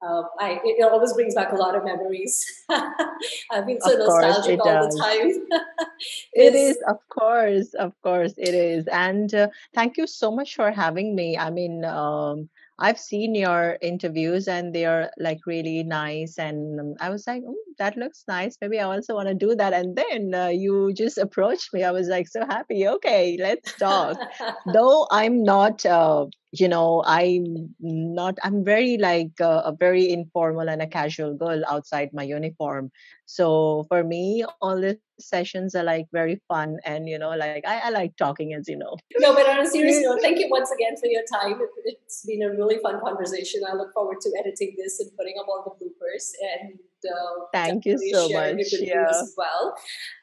it always brings back a lot of memories. I feel so Of course, nostalgic it all the does. time It because is, of course, it is. And thank you so much for having me. I mean, I've seen your interviews and they are like really nice. And I was like, "Mm, that looks nice. Maybe I also want to do that." And then you just approached me. I was like, so happy. Okay, let's talk. Though I'm not, I'm very like a very informal and a casual girl outside my uniform. So for me, all these sessions are like very fun, and like I like talking, as you know. no, but on a serious Yeah. note, thank you once again for your time. It's been a really fun conversation. I look forward to editing this and putting up all the bloopers and Thank you definitely so sharing it much. with viewers Yeah. as well.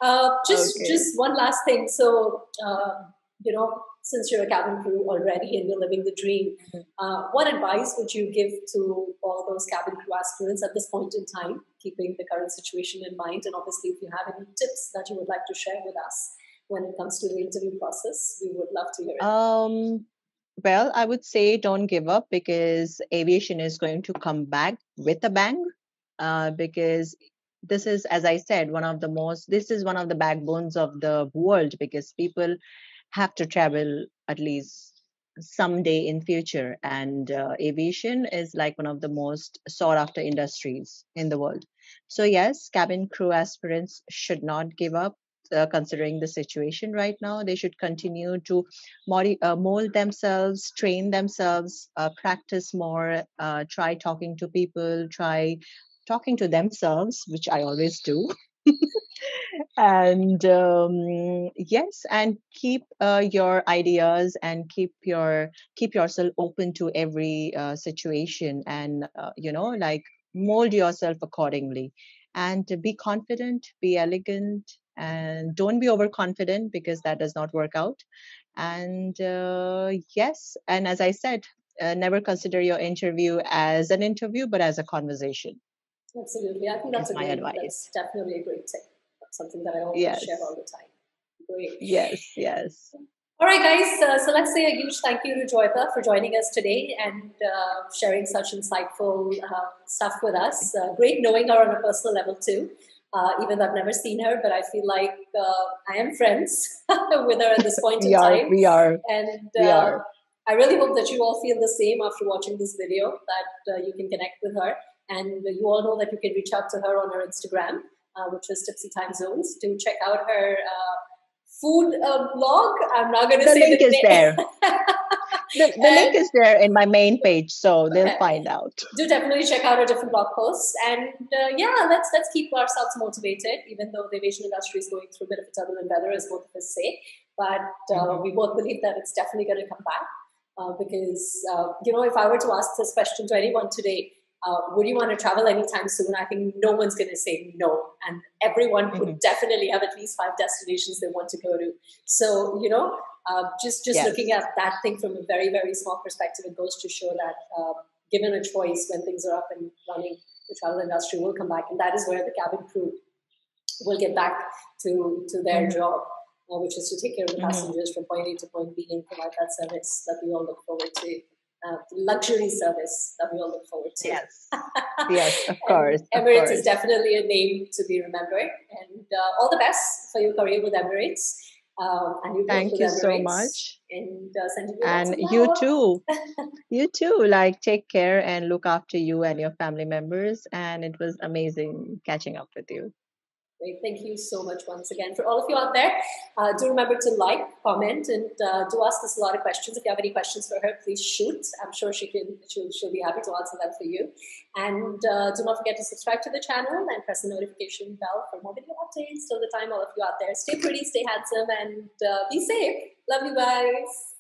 Okay. Just one last thing. So, since you're a cabin crew already and you're living the dream, Mhm. what advice would you give to all those cabin crew aspirants at this point in time, keeping the current situation in mind? And obviously, if you have any tips that you would like to share with us when it comes to the interview process, we would love to hear it. Um, well, I would say don't give up because aviation is going to come back with a bang. Because this is, as I said, this is one of the backbones of the world because people have to travel at least someday in future. And aviation is like one of the most sought after industries in the world. So yes, cabin crew aspirants should not give up. Considering the situation right now, they should continue to mold themselves, train themselves, practice more, try talking to people, try talking to themselves, which I always do. And yes, and keep your ideas, and keep yourself open to every situation, and like mold yourself accordingly, and be confident, be elegant, and don't be overconfident, because that does not work out. And yes, and as I said, never consider your interview as an interview but as a conversation, Absolutely. I think is my that's advice. definitely a great tip. That's something that I always share all Yes, the time. Great. yes, yes. All right, guys. So let's say a huge thank you to Joyita for joining us today and sharing such insightful stuff with us. Great knowing her on a personal level too. Even though I've never seen her, but I feel like I am friends with her at this point We in are, time. we are, And we are. I really hope that you all feel the same after watching this video, that you can connect with her. And you all know that you can reach out to her on her Instagram, which is Tipsy Time Zones. Do check out her food blog. I'm not going to The say link the is there. name. The link is there in my main page, so they'll Okay. find out. Do definitely check out our different blog posts, and yeah, let's keep ourselves motivated, even though the aviation industry is going through a bit of a turbulent weather, as both of us say. But we both believe that it's definitely going to come back, because if I were to ask this question to anyone today, would you want to travel anytime soon? I think no one's going to say no, and everyone would definitely have at least 5 destinations they want to go to. So just looking Yes. at that thing from a very, very small perspective, it goes to show that given a choice, when things are up and running, the travel industry will come back, and that is where the cabin crew will get back to their job, which is to take care of the passengers from point A to point B and provide that service that we all look forward to. The luxury service that we all look forward to. Yes. Yes, of And course, of Emirates is course. definitely a name to be remembered. And all the best for your career with Emirates and your growth Thank with you so Emirates. much. And sending you lots And of you love. too. You too. Like, take care and look after you and your family members. And it was amazing catching up with you. Great. Thank you so much once again. For all of you out there, do remember to like, comment, and do ask us a lot of questions. If you have any questions for her, please shoot. I'm sure she'll be happy to answer them for you. And do not forget to subscribe to the channel and press the notification bell for more video updates. Till the time, all of you out there, stay pretty, stay handsome, and be safe. Love you guys.